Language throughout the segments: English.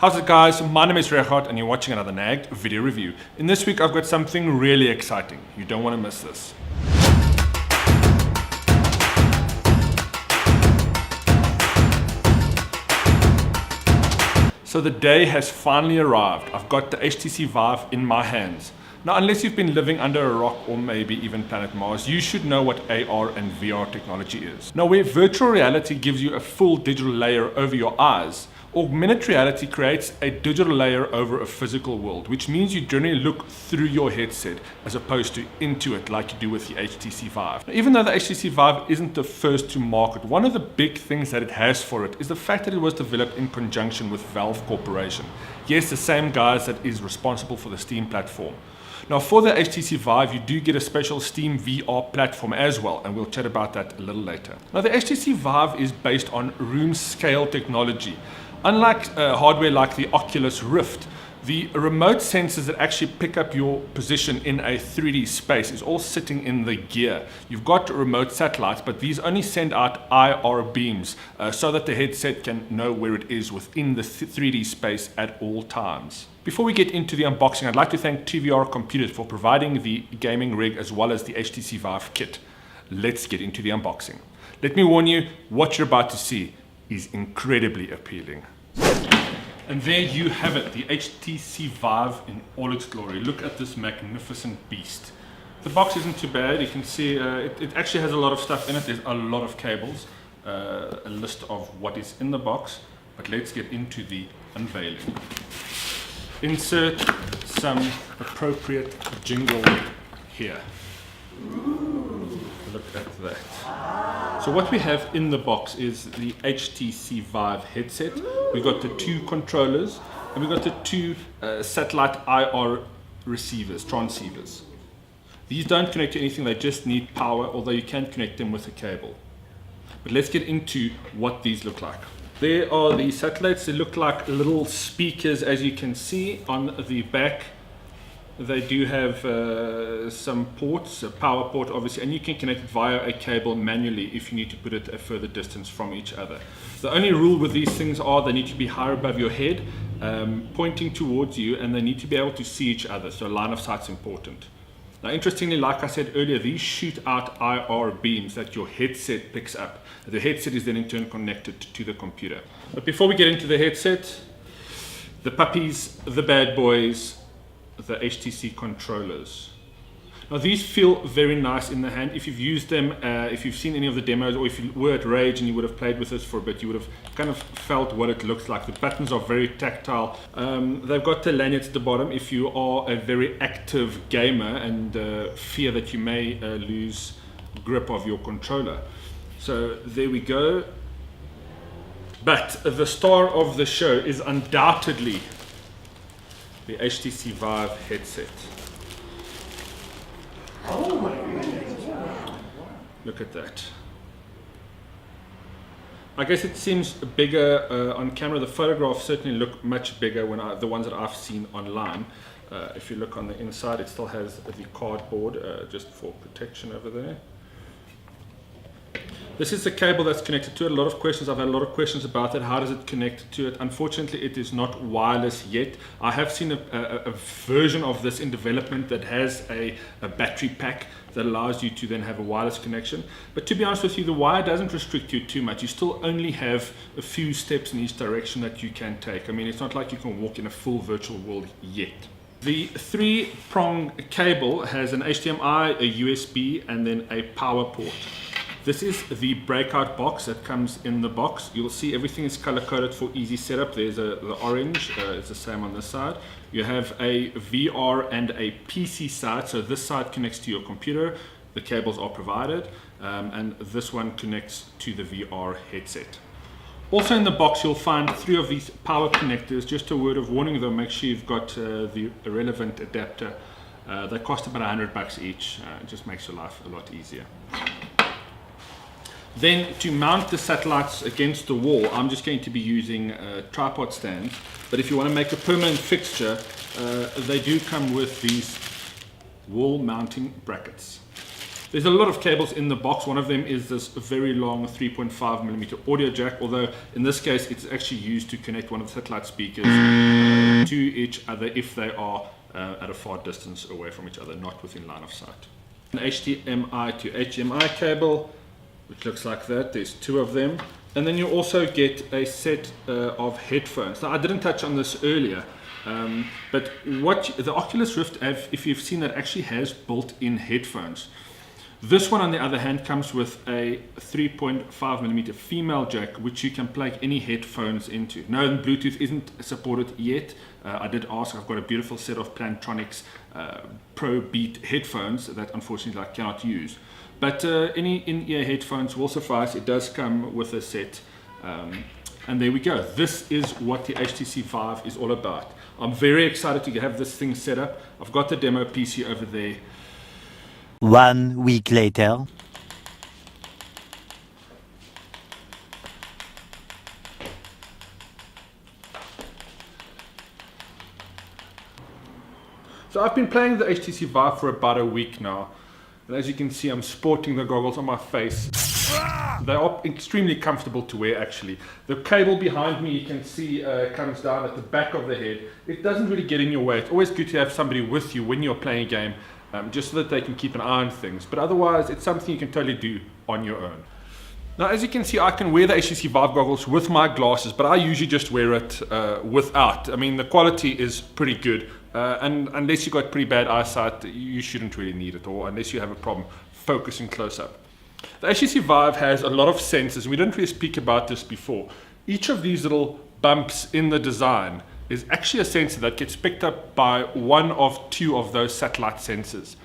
How's it guys? My name is Regardt and you're watching another NAG video review. In this week I've got something really exciting. You don't want to miss this. So the day has finally arrived. I've got the HTC Vive in my hands. Now, unless you've been living under a rock or maybe even planet Mars, you should know what AR and VR technology is. Now, where virtual reality gives you a full digital layer over your eyes, augmented reality creates a digital layer over a physical world, which means you generally look through your headset as opposed to into it like you do with the HTC Vive. Now, even though the HTC Vive isn't the first to market, one of the big things that it has for it is the fact that it was developed in conjunction with Valve Corporation. Yes, the same guys that is responsible for the Steam platform. Now, for the HTC Vive, you do get a special Steam VR platform as well, and we'll chat about that a little later. Now, the HTC Vive is based on room scale technology. Unlike hardware like the Oculus Rift, the remote sensors that actually pick up your position in a 3D space is all sitting in the gear. You've got remote satellites, but these only send out IR beams so that the headset can know where it is within the 3D space at all times. Before we get into the unboxing, I'd like to thank TVR Computers for providing the gaming rig as well as the HTC Vive kit. Let's get into the unboxing. Let me warn you, what you're about to see is incredibly appealing. And there you have it, the HTC Vive in all its glory. Look at this magnificent beast. The box isn't too bad. You can see it actually has a lot of stuff in it. There's a lot of cables, a list of what is in the box. But let's get into the unveiling. Insert some appropriate jingle here. Look at that. So what we have in the box is the HTC Vive headset. We've got the two controllers and we've got the two satellite IR receivers, transceivers. These don't connect to anything, they just need power, although you can connect them with a cable. But let's get into what these look like. There are the satellites. They look like little speakers, as you can see on the back. They do have some ports, a power port obviously, and you can connect it via a cable manually if you need to put it a further distance from each other. The only rule with these things are they need to be higher above your head, pointing towards you, and they need to be able to see each other, so line of sight's important. Now, interestingly, like I said earlier, these shoot out IR beams that your headset picks up. The headset is then in turn connected to the computer. But before we get into the headset, the puppies, the bad boys, the HTC controllers. Now, these feel very nice in the hand. If you've used them, if you've seen any of the demos, or if you were at Rage and you would have played with this for a bit, you would have kind of felt what it looks like. The buttons are very tactile. They've got the lanyards at the bottom if you are a very active gamer and fear that you may lose grip of your controller. So there we go. But the star of the show is undoubtedly the HTC Vive headset. Oh my goodness. Look at that. I guess it seems bigger on camera. The photographs certainly look much bigger when the ones that I've seen online. If you look on the inside, it still has the cardboard just for protection over there. This is the cable that's connected to it. A lot of questions. I've had a lot of questions about that. How does it connect to it? Unfortunately, it is not wireless yet. I have seen a version of this in development that has a battery pack that allows you to then have a wireless connection. But to be honest with you, the wire doesn't restrict you too much. You still only have a few steps in each direction that you can take. I mean, it's not like you can walk in a full virtual world yet. The three-prong cable has an HDMI, a USB, and then a power port. This is the breakout box that comes in the box. You'll see everything is color-coded for easy setup. There's the orange, it's the same on this side. You have a VR and a PC side, so this side connects to your computer. The cables are provided, and this one connects to the VR headset. Also in the box, you'll find 3 of these power connectors. Just a word of warning though, make sure you've got the relevant adapter. They cost about $100 each. It just makes your life a lot easier. Then to mount the satellites against the wall, I'm just going to be using a tripod stand. But if you want to make a permanent fixture, they do come with these wall mounting brackets. There's a lot of cables in the box. One of them is this very long 3.5mm audio jack, although in this case it's actually used to connect one of the satellite speakers to each other if they are at a far distance away from each other, not within line of sight. An HDMI to HDMI cable, which looks like that. There's two of them. And then you also get a set of headphones. Now, I didn't touch on this earlier, but what the Oculus Rift, if you've seen that, actually has built-in headphones. This one, on the other hand, comes with a 3.5mm female jack, which you can plug any headphones into. No, Bluetooth isn't supported yet. I did ask. I've got a beautiful set of Plantronics Pro Beat headphones that unfortunately I cannot use. But any in-ear headphones will suffice. It does come with a set. And there we go. This is what the HTC Vive is all about. I'm very excited to have this thing set up. I've got the demo PC over there. 1 week later. So I've been playing the HTC Vive for about a week now. And as you can see, I'm sporting the goggles on my face. They are extremely comfortable to wear, actually. The cable behind me, you can see, comes down at the back of the head. It doesn't really get in your way. It's always good to have somebody with you when you're playing a game, just so that they can keep an eye on things. But otherwise, it's something you can totally do on your own. Now, as you can see, I can wear the HTC Vive goggles with my glasses, but I usually just wear it without. I mean, the quality is pretty good. And unless you've got pretty bad eyesight, you shouldn't really need it, or unless you have a problem focusing close up. The HTC Vive has a lot of sensors. We didn't really speak about this before. Each of these little bumps in the design is actually a sensor that gets picked up by one of two of those satellite sensors.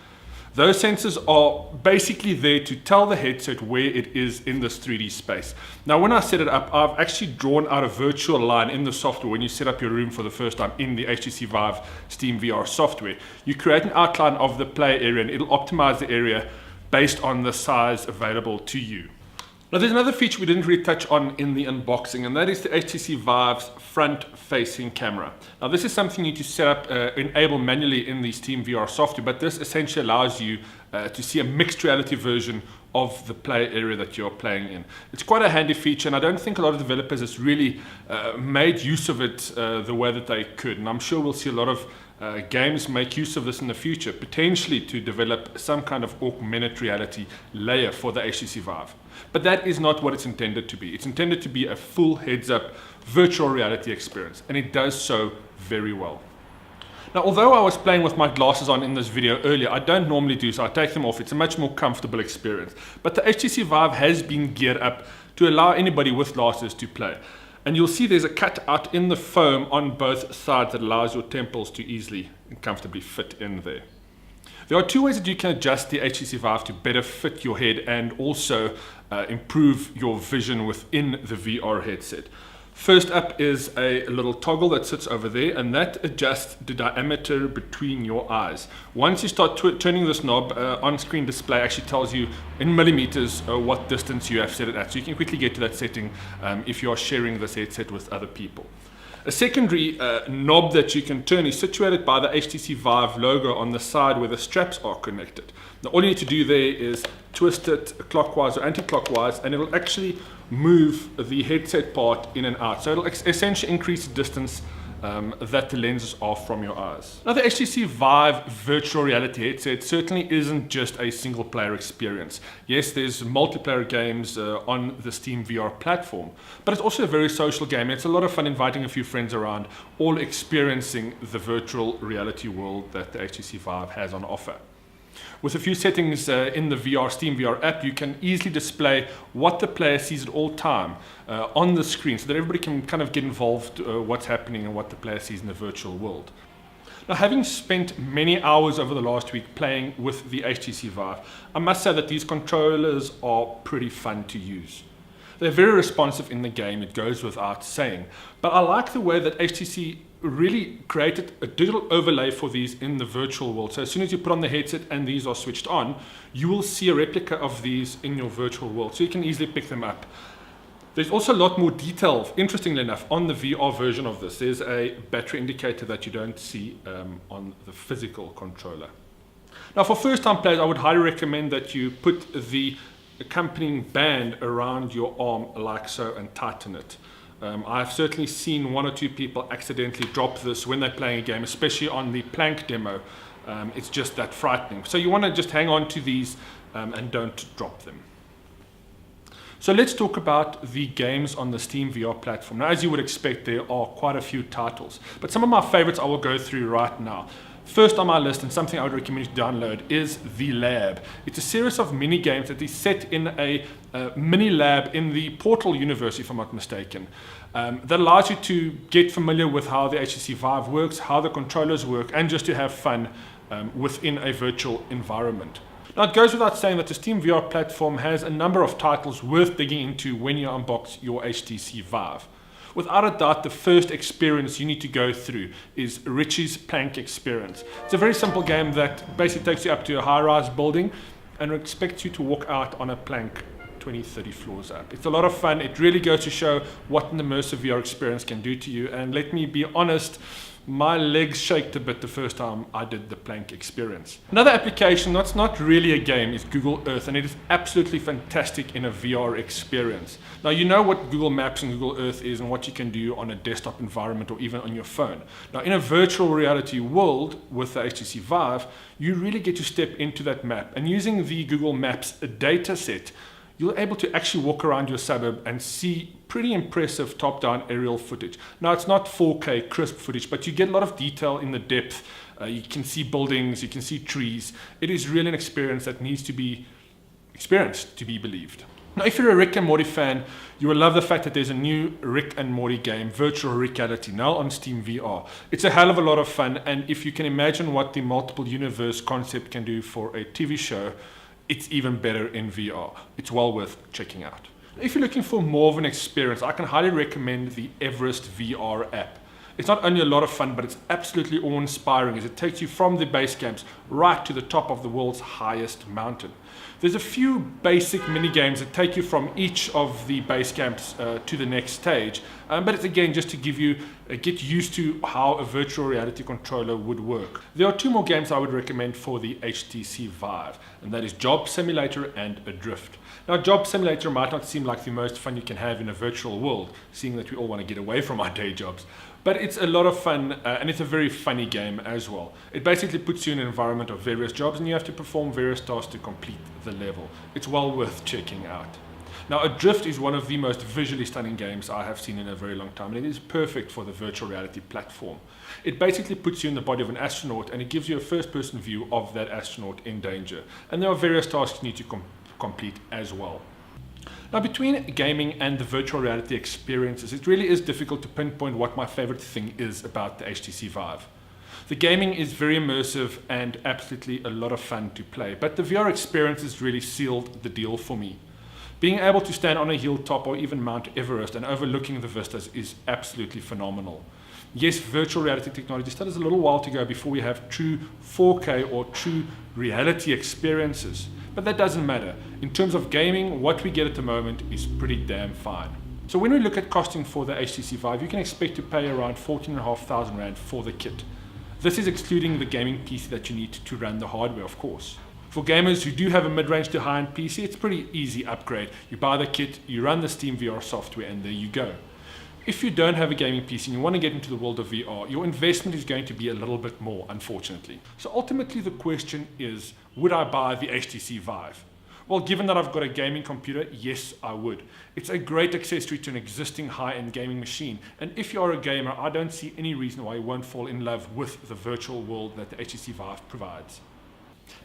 Those sensors are basically there to tell the headset where it is in this 3D space. Now, when I set it up, I've actually drawn out a virtual line in the software. When you set up your room for the first time in the HTC Vive Steam VR software, you create an outline of the play area and it'll optimize the area based on the size available to you. Now, there's another feature we didn't really touch on in the unboxing, and that is the HTC Vive's front-facing camera. Now, this is something you need to set up, enable manually in the Steam VR software, but this essentially allows you to see a mixed reality version of the play area that you're playing in. It's quite a handy feature, and I don't think a lot of developers has really made use of it the way that they could. And I'm sure we'll see a lot of games make use of this in the future, potentially to develop some kind of augmented reality layer for the HTC Vive. But that is not what it's intended to be. It's intended to be a full heads-up virtual reality experience, and it does so very well. Now, although I was playing with my glasses on in this video earlier, I don't normally do so. I take them off. It's a much more comfortable experience. But the HTC Vive has been geared up to allow anybody with glasses to play. And you'll see there's a cutout in the foam on both sides that allows your temples to easily and comfortably fit in there. There are two ways that you can adjust the HTC Vive to better fit your head and also improve your vision within the VR headset. First up is a little toggle that sits over there, and that adjusts the diameter between your eyes. Once you start turning this knob, on-screen display actually tells you in millimeters what distance you have set it at. So you can quickly get to that setting if you are sharing this headset with other people. A secondary knob that you can turn is situated by the HTC Vive logo on the side where the straps are connected. Now, all you need to do there is twist it clockwise or anti-clockwise, and it'll actually move the headset part in and out. So it'll essentially increase the distance that the lenses are from your eyes. Now, the HTC Vive virtual reality headset certainly isn't just a single player experience. Yes, there's multiplayer games on the Steam VR platform, but it's also a very social game. It's a lot of fun inviting a few friends around, all experiencing the virtual reality world that the HTC Vive has on offer. With a few settings in the Steam VR app, you can easily display what the player sees at all time on the screen, so that everybody can kind of get involved what's happening and what the player sees in the virtual world. Now, having spent many hours over the last week playing with the HTC Vive, I must say that these controllers are pretty fun to use. They're very responsive in the game, it goes without saying, but I like the way that HTC really created a digital overlay for these in the virtual world. So as soon as you put on the headset and these are switched on, you will see a replica of these in your virtual world, so you can easily pick them up. There's also a lot more detail, interestingly enough, on the VR version of this. There's a battery indicator that you don't see on the physical controller. Now for first time players, I would highly recommend that you put the accompanying band around your arm like so and tighten it. I've certainly seen one or two people accidentally drop this when they're playing a game, especially on the plank demo. It's just that frightening. So you want to just hang on to these and don't drop them. So let's talk about the games on the Steam VR platform. Now, as you would expect, there are quite a few titles, but some of my favorites I will go through right now. First on my list, and something I would recommend you to download, is The Lab. It's a series of mini games that is set in a mini lab in the Portal universe, if I'm not mistaken. That allows you to get familiar with how the HTC Vive works, how the controllers work, and just to have fun within a virtual environment. Now, it goes without saying that the Steam VR platform has a number of titles worth digging into when you unbox your HTC Vive. Without a doubt, the first experience you need to go through is Richie's Plank Experience. It's a very simple game that basically takes you up to a high-rise building and expects you to walk out on a plank 20, 30 floors up. It's a lot of fun. It really goes to show what an immersive VR experience can do to you. And let me be honest, my legs shaked a bit the first time I did the plank experience. Another application that's not really a game is Google Earth, and it is absolutely fantastic in a VR experience. Now, you know what Google Maps and Google Earth is and what you can do on a desktop environment or even on your phone. Now, in a virtual reality world with the HTC Vive, you really get to step into that map, and using the Google Maps data set, you're able to actually walk around your suburb and see pretty impressive top-down aerial footage. Now, it's not 4K crisp footage, but you get a lot of detail in the depth. You can see buildings, you can see trees. It is really an experience that needs to be experienced to be believed. Now, if you're a Rick and Morty fan, you will love the fact that there's a new Rick and Morty game, Virtual Reality, now on Steam VR. It's a hell of a lot of fun, and if you can imagine what the multiple universe concept can do for a TV show, it's even better in VR. It's well worth checking out. If you're looking for more of an experience, I can highly recommend the Everest VR app. It's not only a lot of fun, but it's absolutely awe-inspiring as it takes you from the base camps right to the top of the world's highest mountain. There's a few basic mini games that take you from each of the base camps to the next stage, but it's again just to give you get used to how a virtual reality controller would work. There are two more games I would recommend for the HTC Vive, and that is Job Simulator and Adrift. Now, Job Simulator might not seem like the most fun you can have in a virtual world, seeing that we all want to get away from our day jobs. But it's a lot of fun, and it's a very funny game as well. It basically puts you in an environment of various jobs, and you have to perform various tasks to complete the level. It's well worth checking out. Now, Adrift is one of the most visually stunning games I have seen in a very long time, and it is perfect for the virtual reality platform. It basically puts you in the body of an astronaut, and it gives you a first-person view of that astronaut in danger. And there are various tasks you need to complete as well. Now, between gaming and the virtual reality experiences, it really is difficult to pinpoint what my favorite thing is about the HTC Vive. The gaming is very immersive and absolutely a lot of fun to play, but the VR experience has really sealed the deal for me. Being able to stand on a hilltop or even Mount Everest and overlooking the vistas is absolutely phenomenal. Yes, virtual reality technology still has a little while to go before we have true 4K or true reality experiences. But that doesn't matter. In terms of gaming, what we get at the moment is pretty damn fine. So when we look at costing for the HTC Vive, you can expect to pay around 14,500 Rand for the kit. This is excluding the gaming PC that you need to run the hardware, of course. For gamers who do have a mid-range to high-end PC, it's a pretty easy upgrade. You buy the kit, you run the Steam VR software, and there you go. If you don't have a gaming PC and you want to get into the world of VR, your investment is going to be a little bit more, unfortunately. So ultimately the question is, would I buy the HTC Vive? Well, given that I've got a gaming computer, yes, I would. It's a great accessory to an existing high-end gaming machine. And if you are a gamer, I don't see any reason why you won't fall in love with the virtual world that the HTC Vive provides.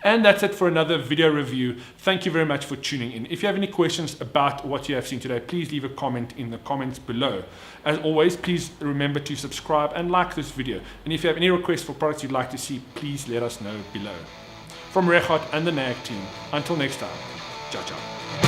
And that's it for another video review. Thank you very much for tuning in. If you have any questions about what you have seen today, please leave a comment in the comments below. As always, please remember to subscribe and like this video. And if you have any requests for products you'd like to see, please let us know below. From Regardt and the NAG team, until next time, ciao ciao.